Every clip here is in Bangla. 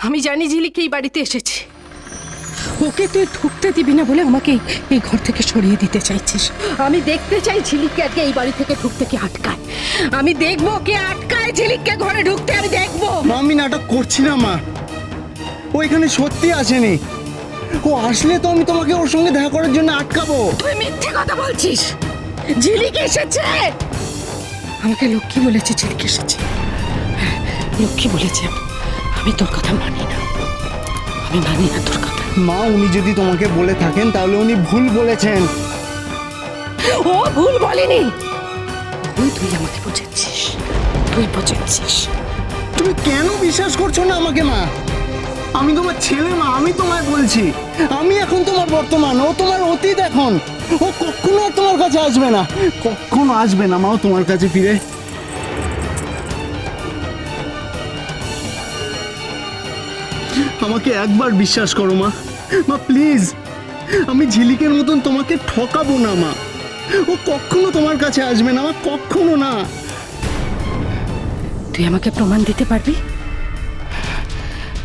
আমি জানি ঝিলিক এই বাড়িতে এসেছে। ওকে তুই ঢুকতে দিবি না বলে আমাকে এই ঘর থেকে সরিয়ে দিতে চাইছিস। আমি দেখতে চাই ঝিলিককে আজকে এই বাড়ি থেকে ঢুকতে কে আটকায়। আমি দেখবো কে আটকায় ঝিলিককে ঘরে ঢুকতে, আমি দেখবো। আমি নাটক করছি না মা, ও এখানে সত্যি আসেনি। ও আসলে তো আমি তোমাকে ওর সঙ্গে দেখা করার জন্য আটকাবো। তুই মিথ্যে কথা বলছিস। ঝিলিক এসেছে, আমাকে লক্ষ্মী বলেছে। ঝিলিক এসেছে, হ্যাঁ, লক্ষ্মী বলেছে। আমি তোর কথা মানি না, আমি মানি না তোর কথা। মা, উনি যদি তোমাকে বলে থাকেন তাহলে উনি ভুল বলেছেন। ও ভুল বলেনি, তুই আমাকে বোঝাচ্ছিস, তুই বোঝাচ্ছিস। তুমি কেন বিশ্বাস করছো না আমাকে মা? আমি তোমার ছেলে মা, আমি তোমায় বলছি। আমি এখন তোমার বর্তমান, ও তোমার অতীত এখন। ও কখনো আর তোমার কাছে আসবে না, কখনো আসবে না মা ও তোমার কাছে ফিরে। আমাকে একবার বিশ্বাস করো মা, মা প্লিজ। আমি ঝিলিকের মতন তোমাকে ঠকাবো না মা। ও কখনো তোমার কাছে আসবে না মা, কখনো না। তুই আমাকে প্রমাণ দিতে পারবি?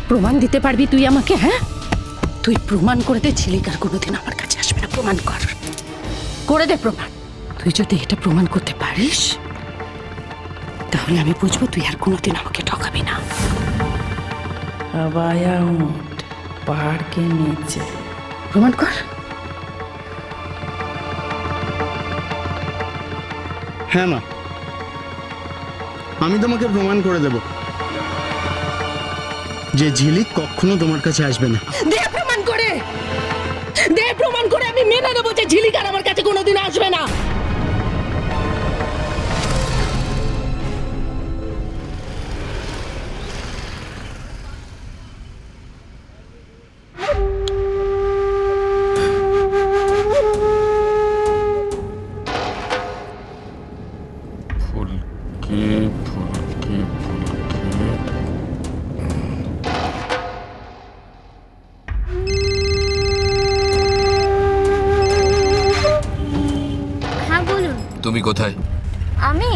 প্রমাণ দিতে পারবি তুই আমাকে? হ্যাঁ, তুই প্রমাণ করে দে ঝিলিক আর কোনোদিন আমার কাছে আসবে না। প্রমাণ করে দে প্রমাণ। তুই যদি এটা প্রমাণ করতে পারিস তাহলে আমি বুঝবো তুই আর কোনোদিন আমাকে ঠকাবি না। अब आया ऊंट पहाड़ के नीचे। প্রমাণ কর। হ্যাঁ মা, আমি তোমাকে প্রমাণ করে দেব যে ঝিলিক কখনো তোমার কাছে আসবে না। দে প্রমাণ করে, দে প্রমাণ করে। আমি মেনে নেবো যে ঝিলিক আর আমার কাছে কোনোদিন আসবে না। ফুলকি ফুলকি ফুলকি। হ্যাঁ বলুন। তুমি কোথায়? আমি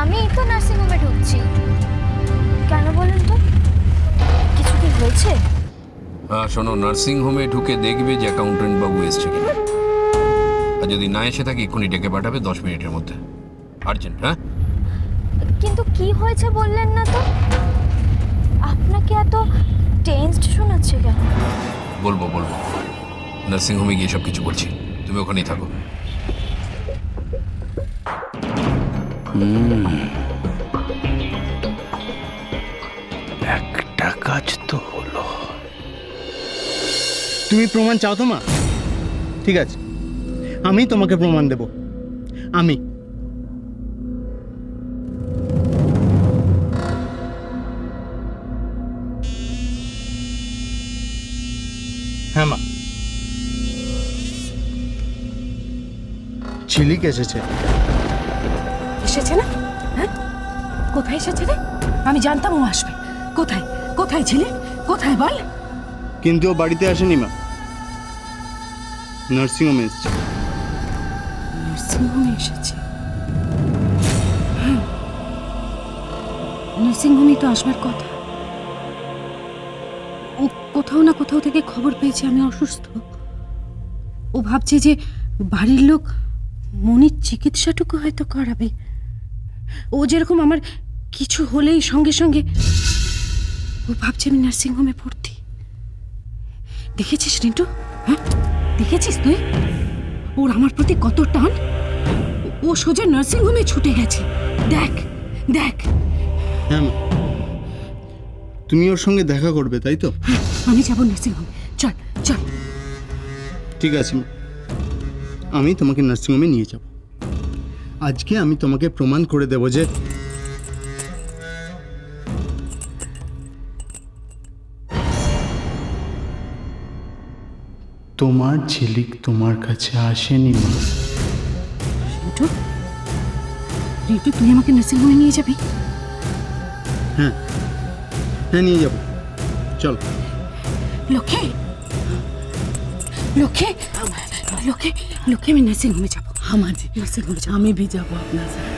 আমি এই তো নার্সিংহোমে ঢুকছি। কেন বলুন তো, কিছু কি হয়েছে? শোনো, নার্সিং হোমে ঢুকে দেখবে যে অ্যাকাউন্টেন্ট বাবু এসছে কিনা। আর যদি না এসে থাকে এক্ষুনি ডেকে পাঠাবে 10 মিনিটের মধ্যে, আর্জেন্ট। হ্যাঁ, কিন্তু কি হয়েছে বললেন না তো? আপনাকে এত টেনসড শোনাচ্ছে কেন? বলবো। নার্সিং হোমে গিয়ে সব কিছু বলছি, তুমি ওখানেই থাকো। একটা কাজ তো হলো। তুমি প্রমাণ চাও তো মা? ঠিক আছে, আমি তোমাকে প্রমাণ দেব। আমি হ্যাঁ মা, ঝিলিক এসেছে। এসেছে না? হ্যাঁ, কোথায় এসেছে রে? আমি জানতাম ও আসবে। কোথায় কোথায় ঝিলিক, কোথায় বল? কিন্তু ও বাড়িতে আসেনি মা, নার্সিংহোমে এসেছে। নার্সিংহোমে এসেছে? হ্যাঁ, নার্সিংহোমে তো আসবার কথা। ও কোথাও না কোথাও থেকে খবর পেয়েছে আমি অসুস্থ। ও ভাবছে যে বাড়ির লোক মনির চিকিৎসাটুকু হয়তো করাবে। ও যেরকম আমার কিছু হলেই সঙ্গে সঙ্গে ও ভাবছে আমি নার্সিংহোমে ভর্তি। দেখেছিস রিন্টু? হ্যাঁ, দেখেছিস তুই ওর আমার প্রতি কত টান? ও সোজা নার্সিংহোমে ছুটে গেছে। দেখ দেখ। হ্যাঁ মা, তুমি ওর সঙ্গে দেখা করবে তাই তো? আমি যাবো নার্সিংহোমে। চল চল। ঠিক আছে মা, আমি তোমাকে নার্সিংহোমে নিয়ে যাব। আজকে আমি তোমাকে প্রমাণ করে দেব যে তোমার ঝিলিক তোমার কাছে আসেনি মা। রিন্টু, রিন্টু তুই আমাকে নার্সিংহোমে নিয়ে যাবি? হ্যাঁ হ্যাঁ, নিয়ে যাব। চল। লক্ষ্মী লক্ষ্মী লক্ষ্মী লক্ষ্মী, আমি নার্সিংহোমে যাবো। আমার নার্সিংহোমে যাবো। আমি भी যাবো আপনার সাথে।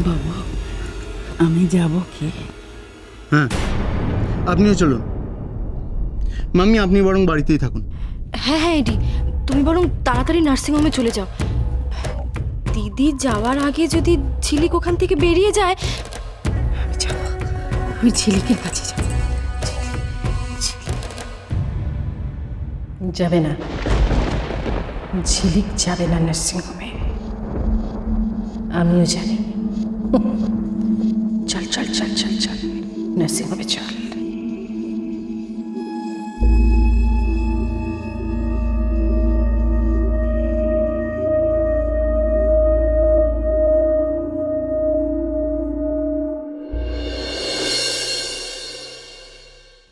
বাবু আমি যাব কি? হ্যাঁ আপনিও চলুন। মাম্মি আপনি বরং বাড়িতেই থাকুন। হ্যাঁ হ্যাঁ এডি, তুমি বরং তাড়াতাড়ি নার্সিংহোমে চলে যাও। দিদি যাওয়ার আগে যদি ঝিলিক ওখান থেকে বেরিয়ে যায়, আমি যাবো, আমি ঝিলিকের কাছে যাব। যাবে না, ঝিলিক যাবে না নার্সিংহোমে, আমিও জানি। চল চল চল চল চল নার্সিংহোমে চল।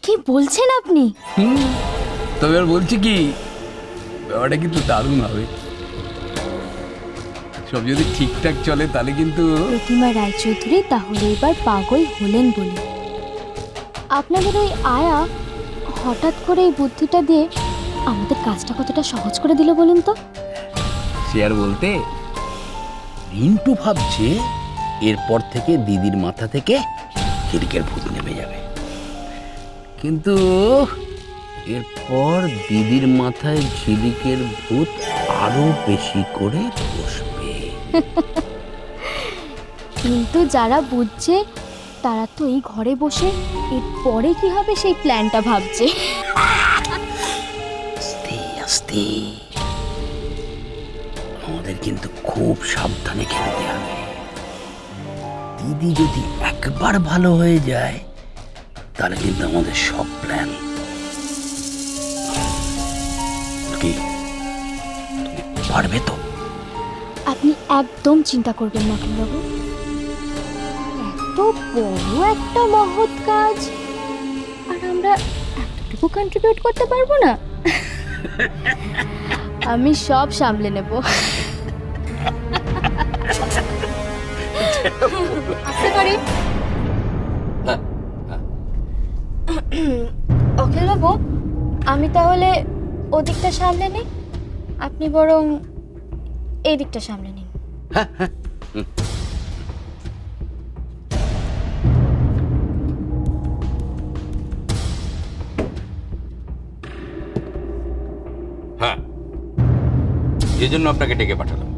কি বলছেন আপনি? তবে আর বলছি কি, ব্যাপারটা কিন্তু দারুণ হবে। সব যদি ঠিকঠাক চলে তাহলে কিন্তু প্রতিমা রায়চৌধুরী তাহলে এবার পাগল হলেন বলে। আপনাদের ওই আয়া হঠাৎ করে এই বুদ্ধিটা দিয়ে আমাদের কাজটা কতটা সহজ করে দিল বলুন তো। সে আর বলতে, রিন্টু ভাবছে এরপর থেকে দিদির মাথা থেকে ঝিলিকের ভূত নেমে যাবে, কিন্তু এরপর দিদির মাথায় ঝিলিকের ভূত আরো বেশি করে বসবে। কিন্তু যারা বুঝছে তারা তো এই ঘরে বসে এরপরে কি হবে সেই প্ল্যানটা ভাবছে। আস্তে আস্তে, আমাদের কিন্তু খুব সাবধানে খেলতে হবে। দিদি যদি একবার ভালো হয়ে যায় তাহলে কিন্তু আমাদের সব প্ল্যান। কি তুমি পারবে তো? আপনি একদম চিন্তা করবেন না বাবু, এত বড় একটা মহৎ কাজ আর আমরা এতটুকু কন্ট্রিবিউট করতে পারবো না? আমি সব সামলে নেব। আসতে পারি? অখিল বাবু, আমি তাহলে ওদিকটা সামলে নিই, আপনি বরং এই দিকটা সামলে নিন। হ্যাঁ, যে জন্য আপনাকে ডেকে পাঠালাম।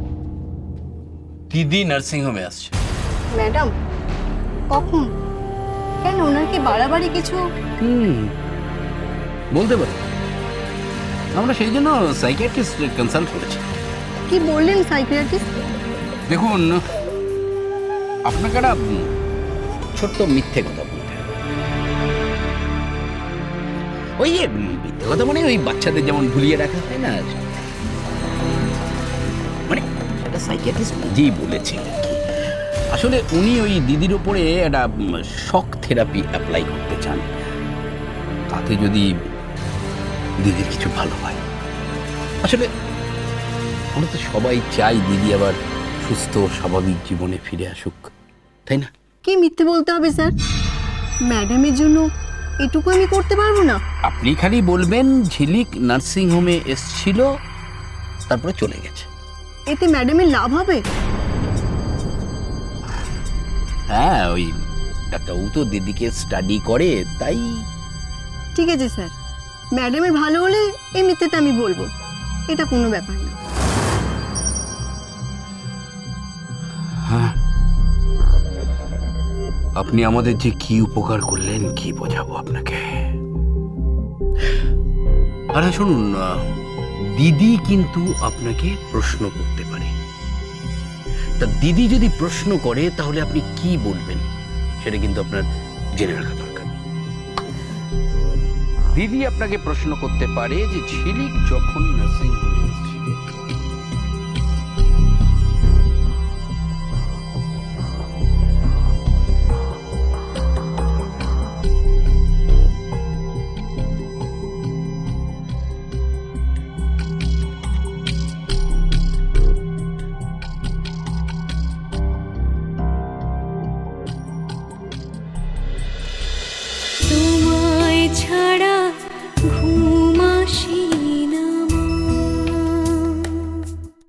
দিদি নার্সিংহোমে আসছে। ম্যাডাম, কখন? কেন, ওনার কি বাড়াবাড়ি কিছু? বলতে পারি, আমরা সেই জন্য সাইকিয়াট্রিস্ট কনসাল্ট করেছি। কি বললেন সাইকিয়াট্রিস্ট? দেখুন, আপনাকে একটা ছোট্ট মিথ্যে কথা বলতে হবে। ওই যে মিথ্যে কথা মানে ওই বাচ্চাদের যেমন ভুলিয়ে রাখা হয় না, মানে একটা সাইকিয়াট্রিস্ট নিজেই বলেছে আর কি। আসলে উনি ওই দিদির ওপরে একটা শক থেরাপি অ্যাপ্লাই করতে চান, তাতে যদি দিদির কিছু ভালো হয়। আসলে আমরা তো সবাই চাই দিদি আবার সুস্থ স্বাভাবিক জীবনে ফিরে আসুক, তাই না? কি মিথ্যে বলতে হবে স্যার? ম্যাডামের জন্য এটুকু আমি করতে পারবো না? আপনি খালি বলবেন ঝিলিক নার্সিং হোমে এসছিল, তারপরে চলে গেছে। এতে ম্যাডামের লাভ হবে? হ্যাঁ, ওই ডাক্তারবাবু তো দিদিকে স্টাডি করে, তাই। ঠিক আছে স্যার, ম্যাডামের ভালো হলে এই মিথ্যেটা আমি বলবো, এটা কোনো ব্যাপার না। হ্যাঁ, আপনি আমাদের যে কি উপকার করলেন কি বোঝাবো আপনাকে। আর শুনুন, দিদি কিন্তু আপনাকে প্রশ্ন করতে পারে। তা দিদি যদি প্রশ্ন করে তাহলে আপনি কি বলবেন সেটা কিন্তু আপনার জেনে রাখা দরকার। দিদি আপনাকে প্রশ্ন করতে পারে যে ঝিলিক যখন নার্সিং হোমে এসেছিল